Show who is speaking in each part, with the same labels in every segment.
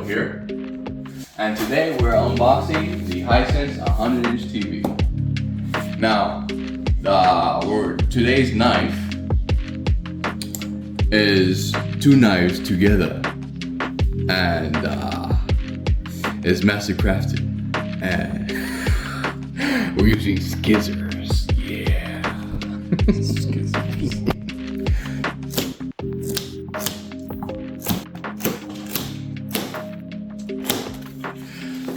Speaker 1: here, and today we're unboxing the Hisense 100-inch TV. Now, today's knife is two knives together, and it's master crafted, and we're using scissors. Yeah. Scissors.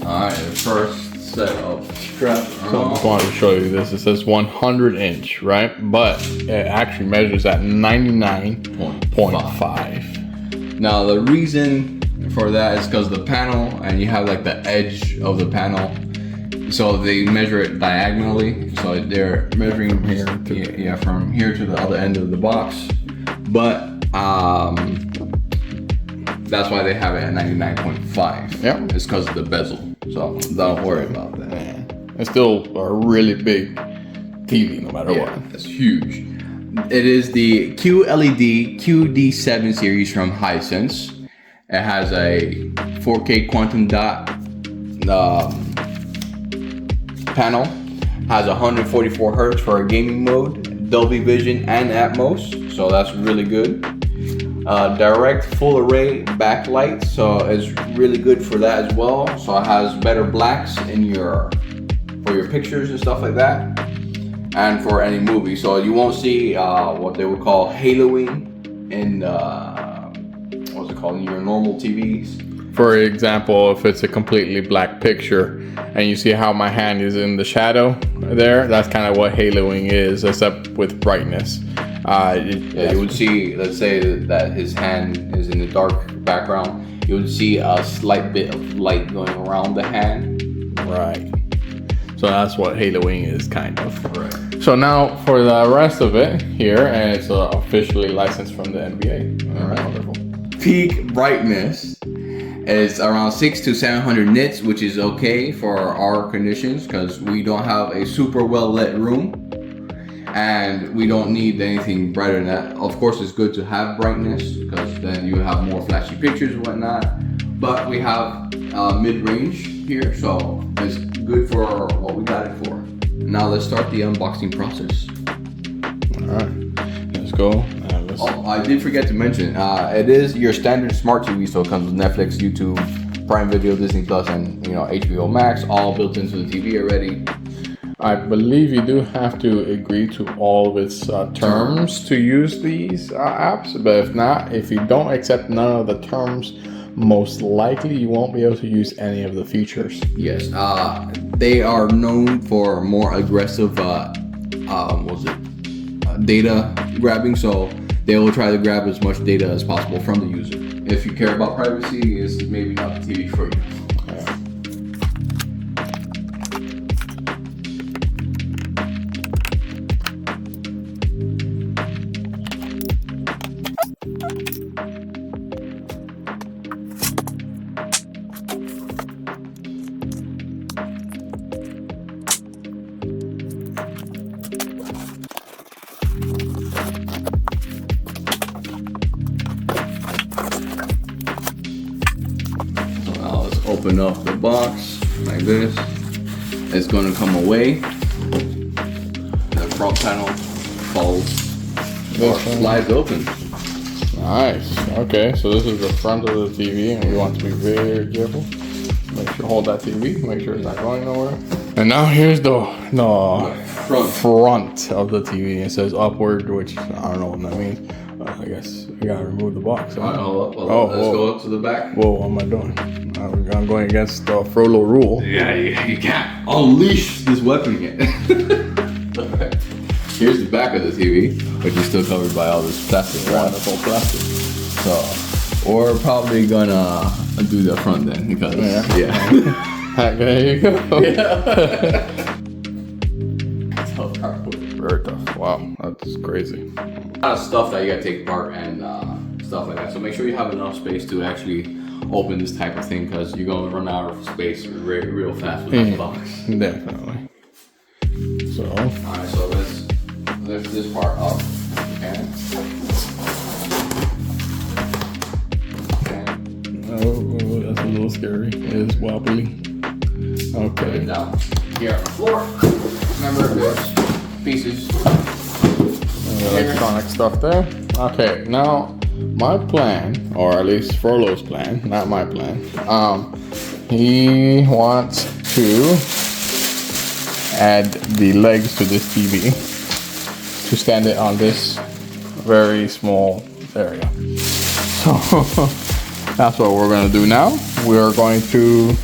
Speaker 1: Alright, the first set of straps.
Speaker 2: So I just wanted to show you this. It says 100-inch, right? But it actually measures at 99.5.
Speaker 1: Now the reason for that is because the panel, and you have like the edge of the panel, so they measure it diagonally. So they're measuring from here to from here to the other end of the box. But that's why they have it at 99.5.
Speaker 2: Yeah,
Speaker 1: it's because of the bezel. So don't worry about that.
Speaker 2: Yeah. It's still a really big TV, no matter what.
Speaker 1: It's huge. It is the QLED QD7N series from Hisense. It has a 4K quantum dot panel. Has 144 hertz for a gaming mode, Dolby Vision and Atmos. So that's really good. Direct full array backlight, so it's really good for that as well. So it has better blacks in for your pictures and stuff like that, and for any movie. So you won't see what they would call haloing in what's it called, in your normal TVs.
Speaker 2: For example, if it's a completely black picture and you see how my hand is in the shadow there, that's kind of what haloing is, except with brightness.
Speaker 1: You would see, let's say that his hand is in the dark background, you would see a slight bit of light going around the hand.
Speaker 2: Right. So that's what haloing is, kind of.
Speaker 1: Right.
Speaker 2: So now for the rest of it here, and it's officially licensed from the NBA. All right. Wonderful.
Speaker 1: Peak brightness is around 600 to 700 nits, which is okay for our conditions because we don't have a super well lit room. And we don't need anything brighter than that. Of course, it's good to have brightness because then you have more flashy pictures and whatnot. But we have mid-range here, so it's good for what we got it for. Now let's start the unboxing process.
Speaker 2: All right, let's go.
Speaker 1: Oh, I did forget to mention, it is your standard smart TV, so it comes with Netflix, YouTube, Prime Video, Disney Plus, and HBO Max, all built into the TV already.
Speaker 2: I believe you do have to agree to all of its terms to use these apps, but if you don't accept none of the terms, most likely you won't be able to use any of the features.
Speaker 1: Yes, they are known for more aggressive data grabbing, so they will try to grab as much data as possible from the user. If you care about privacy, it's maybe not the TV for you. Open up the box like this. It's going to come away. The front panel folds or slides open.
Speaker 2: Nice. Okay, so this is the front of the TV, and we want to be very careful. Make sure hold that TV. Make sure it's not going nowhere. And now here's the front of the TV. It says upward, which I don't know what that means. I guess we gotta remove the box. Huh?
Speaker 1: Let's go up to the back.
Speaker 2: Whoa, what am I doing? I'm going against the Frollo rule.
Speaker 1: Yeah, you can't unleash this weapon yet. Here's the back of the TV, which is still covered by all this plastic.
Speaker 2: Wonderful plastic.
Speaker 1: So we're probably gonna do the front then, because
Speaker 2: There you go. Very tough. Wow, that's crazy.
Speaker 1: A lot of stuff that you gotta take apart and stuff like that. So make sure you have enough space to actually open this type of thing, because you're gonna run out of space real fast with this box.
Speaker 2: Definitely. So.
Speaker 1: Alright, so let's lift this part up. Okay.
Speaker 2: Oh, that's a little scary. It is wobbly. Okay.
Speaker 1: Down here on the floor. Remember, there's pieces.
Speaker 2: Electronic stuff there. Okay, now my plan, or at least Frollo's plan, not my plan. He wants to add the legs to this TV to stand it on this very small area. So that's what we're gonna do now. We're going to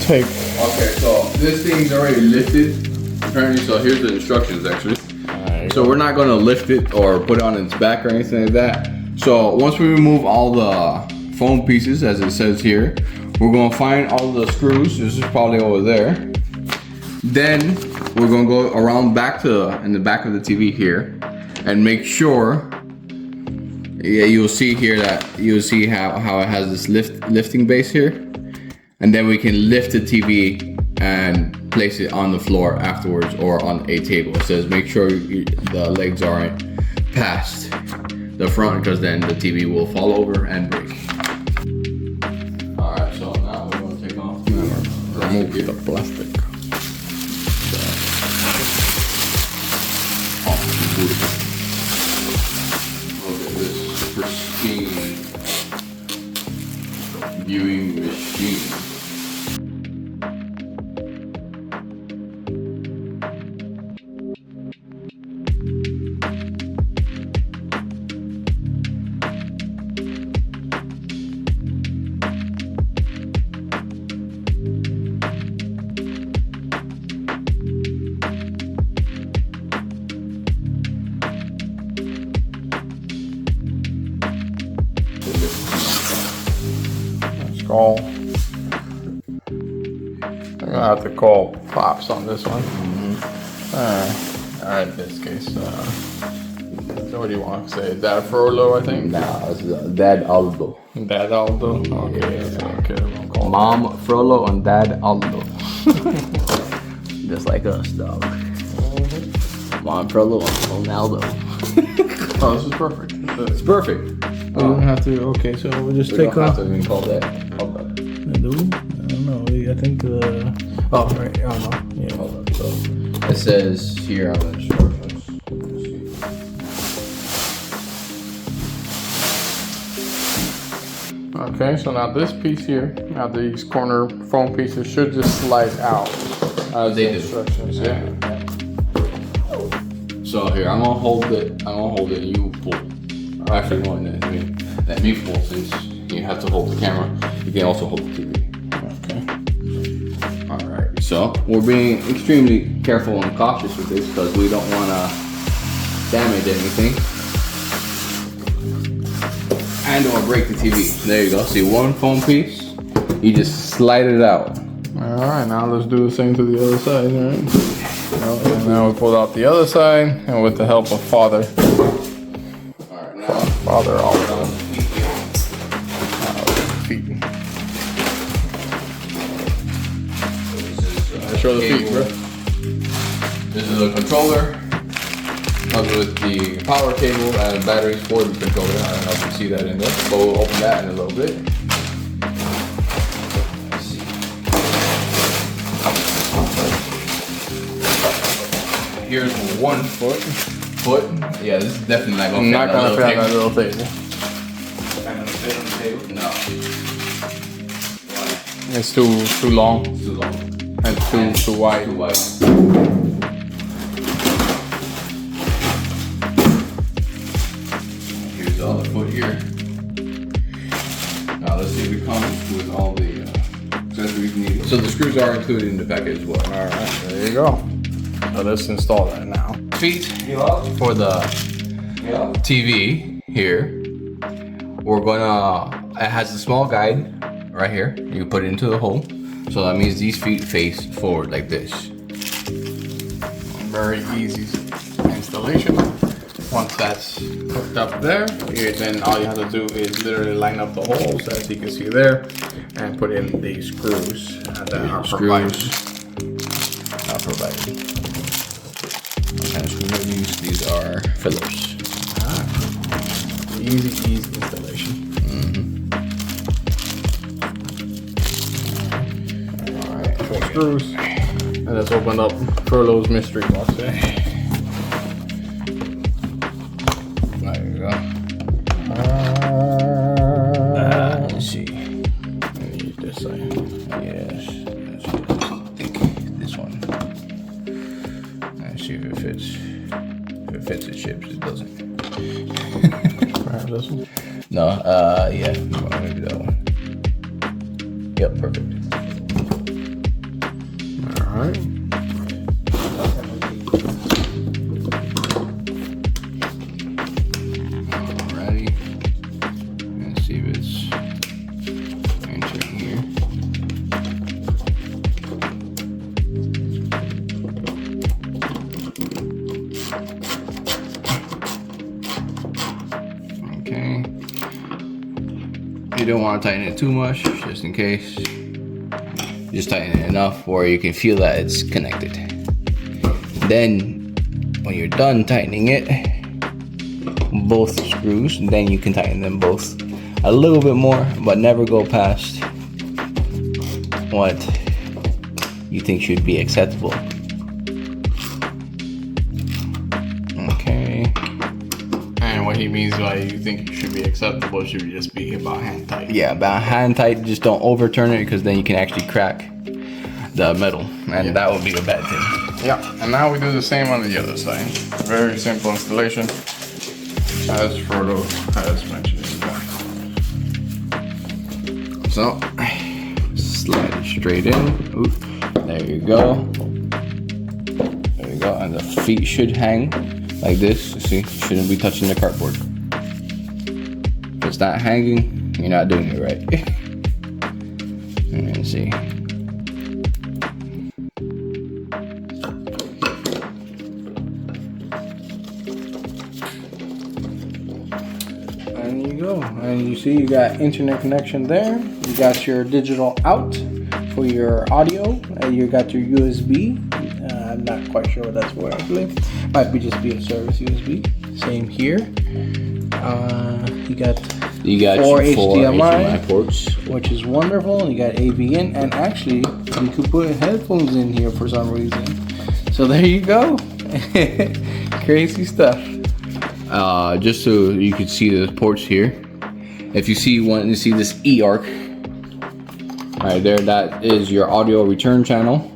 Speaker 2: take.
Speaker 1: Okay, so this thing's already lifted. Apparently, so here's the instructions actually. So we're not gonna lift it or put it on its back or anything like that. So once we remove all the foam pieces, as it says here, we're gonna find all the screws. This is probably over there. Then we're gonna go around back to in the back of the TV here and make sure. Yeah, you'll see here that you'll see how it has this lifting base here, and then we can lift the TV and place it on the floor afterwards or on a table. It says make sure the legs aren't past the front, because then the TV will fall over and break. Alright, so now we're going to take off
Speaker 2: remove the plastic.
Speaker 1: Look at this pristine viewing machine.
Speaker 2: Call. I'm gonna have to call Pops on this one. Alright, in this case, so what do you want to say? Dad Frollo, I think?
Speaker 1: Nah, it's Dad Aldo.
Speaker 2: Dad Aldo? Okay, okay, we'll call
Speaker 1: Mom Frollo and Dad Aldo. Just like us, dog. Mom Frollo and Ronaldo.
Speaker 2: Oh, this is perfect.
Speaker 1: It's perfect.
Speaker 3: We don't have to. Okay, so we'll just
Speaker 1: We
Speaker 3: take
Speaker 1: don't have
Speaker 3: off.
Speaker 1: to even call that. Hold on.
Speaker 3: Do we? I don't know. I think. Oh, right. I don't know. Yeah.
Speaker 1: Hold on. So it says here on the instructions.
Speaker 2: Okay, so now this piece here, now these corner foam pieces should just slide out. As
Speaker 1: They
Speaker 2: the
Speaker 1: do.
Speaker 2: instructions, yeah.
Speaker 1: So here, I'm gonna hold it. And you pull. Actually, no, let me pull, since you have to hold the camera. You can also hold the TV.
Speaker 2: Okay.
Speaker 1: All right. So we're being extremely careful and cautious with this because we don't want to damage anything and or break the TV. There you go. See, one foam piece. You just slide it out.
Speaker 2: All right, now let's do the same to the other side, all right? And now we pull out the other side, and with the help of Father.
Speaker 1: All right. Now,
Speaker 2: Father Aldo. Feet. Show the feet, bro.
Speaker 1: This is a controller. Comes with the power cable and batteries for the controller. I don't know if you see that in there, but we'll open that in a little bit. Let's see. Here's one foot. Yeah, this is definitely not
Speaker 2: I'm not gonna fit on that
Speaker 1: table.
Speaker 2: little table.
Speaker 1: Not gonna fit on the table? No. Why?
Speaker 2: It's too long
Speaker 1: It's too long.
Speaker 2: and too wide.
Speaker 1: Too wide. Here's the other foot here. Now let's see if it comes with all the accessories needed. So the screws are included in the package as well.
Speaker 2: All right, there you go. So let's install that now.
Speaker 1: Feet for the TV here. We're gonna, it has a small guide right here. You put it into the hole. So that means these feet face forward like this.
Speaker 2: Very easy installation. Once that's hooked up there, then all you have to do is literally line up the holes, as you can see there, and put in the screws that are provided.
Speaker 1: And screws, these are fillers.
Speaker 2: Easy installation. screws. And let's open up Furlow's mystery box. There you go.
Speaker 1: Let's see.
Speaker 2: Use this side.
Speaker 1: Yes. Let's take this one. Let's see if it fits. If it fits, it ships. It doesn't.
Speaker 2: Perhaps this one.
Speaker 1: No. Yeah. Maybe that one. Yep. Perfect.
Speaker 2: All right.
Speaker 1: Alrighty. Let's see if it's entering here. Okay. You don't want to tighten it too much, just in case. Just tighten it enough where you can feel that it's connected. Then, when you're done tightening it, both screws, then you can tighten them both a little bit more, but never go past what you think should be acceptable. Okay.
Speaker 2: And what he means by you think it should be acceptable should just be about hand tight.
Speaker 1: Yeah, about hand tight. Just don't overturn it, because then you can actually crack the metal, and that would be a bad thing.
Speaker 2: Yeah, and now we do the same on the other side. Very simple installation, as Frodo has mentioned.
Speaker 1: So, slide it straight in. Oop, there you go. There you go, and the feet should hang like this. See, shouldn't be touching the cardboard. If it's not hanging, you're not doing it right. And see. And you go, and you see you got internet connection there. You got your digital out for your audio, and you got your USB. I'm not quite sure what that's for. I believe might be just be a service USB. Same here. You got four HDMI ports, which is wonderful. You got AV in, and actually you could put headphones in here for some reason. So there you go. Crazy stuff. Just so you can see the ports here. If you see this E-arc right there, that is your audio return channel,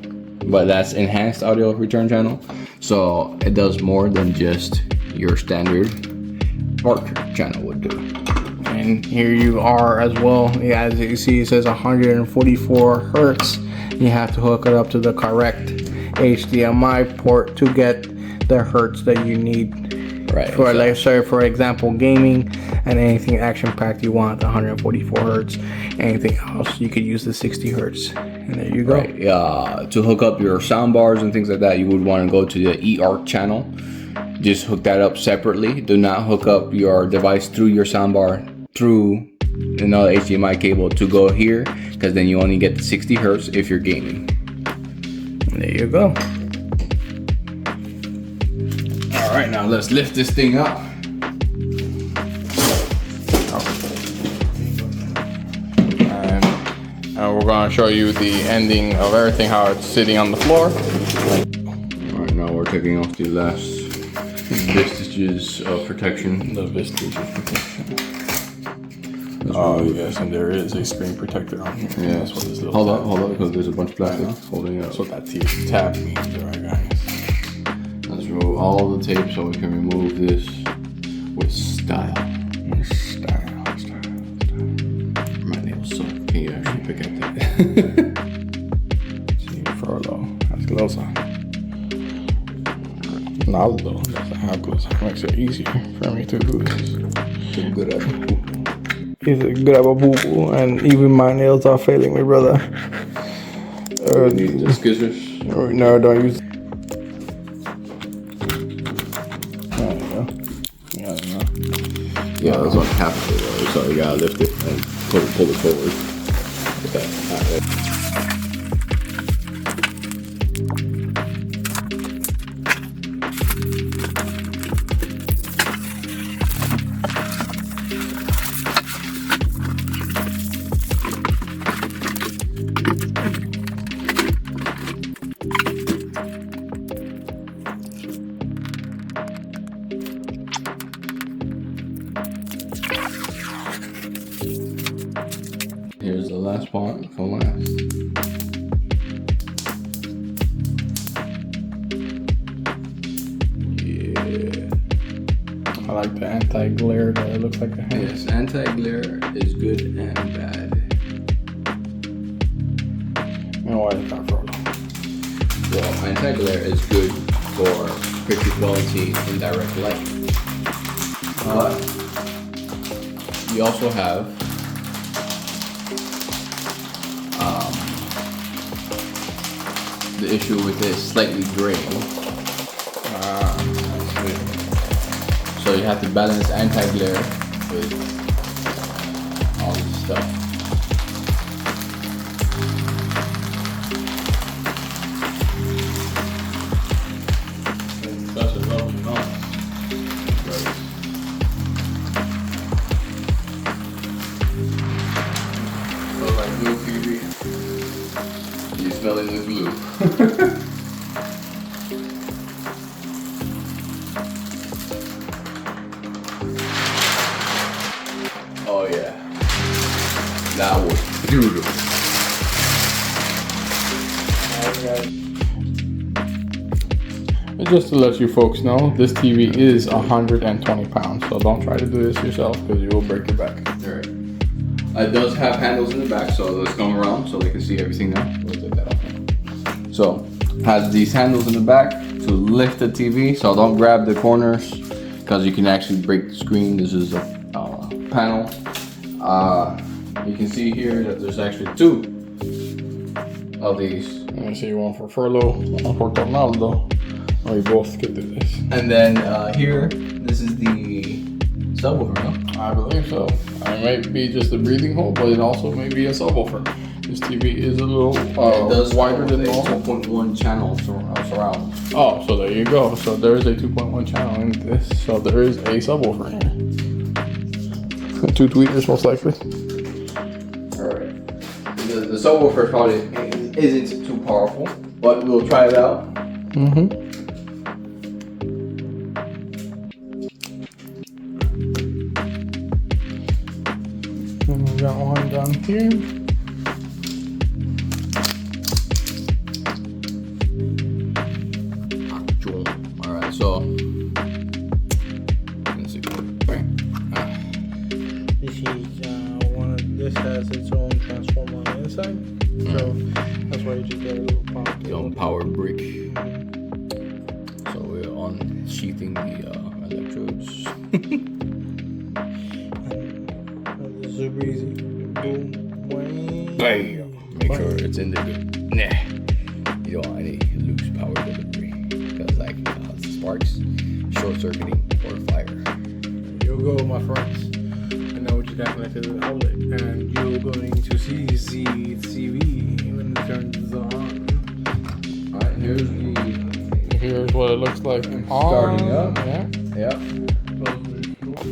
Speaker 1: but that's enhanced audio return channel. So it does more than just your standard ARC channel would do.
Speaker 3: And here you are as well. Yeah, as you see, it says 144 hertz. You have to hook it up to the correct HDMI port to get the hertz that you need.
Speaker 1: Right.
Speaker 3: For like, sorry, for example, gaming and anything action-packed, you want 144 hertz. Anything else, you could use the 60 hertz. And there you go.
Speaker 1: Right. To hook up your sound bars and things like that, you would want to go to the E-arc channel. Just hook that up separately. Do not hook up your device through your soundbar through another HDMI cable to go here, because then you only get the 60 hertz if you're gaming.
Speaker 3: And there you go.
Speaker 1: All right, now let's lift this thing up.
Speaker 2: And we're going to show you the ending of everything, how it's sitting on the floor.
Speaker 1: All right, now we're taking off the last vestiges of protection.
Speaker 2: The vestiges of protection. Oh yes, and there is a screen protector on here.
Speaker 1: Yeah,
Speaker 2: that's what this little
Speaker 1: hold up, because there's a bunch of plastic holding it up.
Speaker 2: That's what that tab means, alright guys.
Speaker 1: Let's remove all the tape so we can remove this with style.
Speaker 2: Style.
Speaker 1: My nails suck. Can you actually pick up that?
Speaker 2: See, Furlow. That's closer. Naldo. That's how close. Makes it easier for me to do this.
Speaker 1: Too good at it.
Speaker 3: He's a good at a boo-boo, and even my nails are failing me, brother.
Speaker 1: Need the scissors?
Speaker 3: No, don't use.
Speaker 2: There you go.
Speaker 1: Yeah, that's like half of it though, so you gotta lift it and pull it forward. Okay, alright. can last.
Speaker 2: I like the anti-glare that it looks like a hand.
Speaker 1: Yes, anti-glare is good and bad.
Speaker 2: And why is that for?
Speaker 1: Well, anti-glare is good for picture quality in direct light. But you also have the issue with this slightly gray. So you have to balance anti-glare with all this stuff.
Speaker 2: That's a lovely noise.
Speaker 1: Smells like blue TV. You smelling the glue. Oh yeah, that was beautiful.
Speaker 2: And just to let you folks know, this TV is 120 pounds, so don't try to do this yourself because you will break your back.
Speaker 1: Alright. It does have handles in the back, so let's go around so they can see everything now. We'll take that off. So, has these handles in the back to lift the TV, so don't grab the corners because you can actually break the screen. This is a panel. You can see here that there's actually two of these.
Speaker 2: Let me see, one for Furlough, one for Tornado. Oh, you both get to this.
Speaker 1: And then here, this is the subwoofer, no?
Speaker 2: I believe so. It might be just a breathing hole, but it also may be a subwoofer. This TV is a little wider than normal.
Speaker 1: 2.1 channel surround.
Speaker 2: Oh, so there you go. So there is a 2.1 channel in this. So there is a subwoofer here. 2 tweeters most likely.
Speaker 1: Alright. The subwoofer probably isn't too powerful, but we'll try it out.
Speaker 2: Mm-hmm. And we got one down here.
Speaker 1: Alright, so let's see.
Speaker 3: This is this has its own transformer on the inside, so that's why you just get a little
Speaker 1: Power brick. So we're unsheathing the electrodes.
Speaker 3: Super easy. Boom.
Speaker 1: Bam! Make sure it's in there good. Nah. You don't want any loose power delivery because like sparks, short circuiting, or fire.
Speaker 3: You'll go, my friends. I know what you got connected to the outlet, and you're going to see the TV when it turns on.
Speaker 1: Alright,
Speaker 2: Here's what it looks like.
Speaker 1: Starting up.
Speaker 2: Yeah.
Speaker 1: Yeah.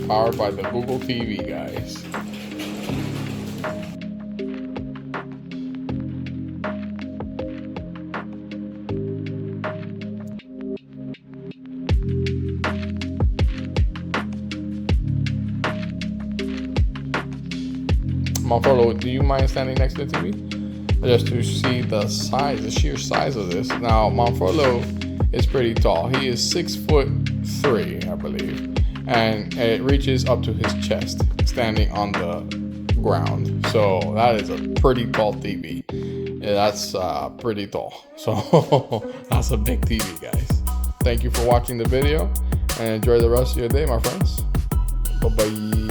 Speaker 2: Powered by the Google TV, guys. Marfolo, do you mind standing next to the TV? Just to see the size, the sheer size of this. Now, Marfolo is pretty tall. He is 6'3", I believe. And it reaches up to his chest, standing on the ground. So that is a pretty tall TV. Yeah, that's pretty tall. So that's a big TV, guys. Thank you for watching the video and enjoy the rest of your day, my friends. Bye-bye.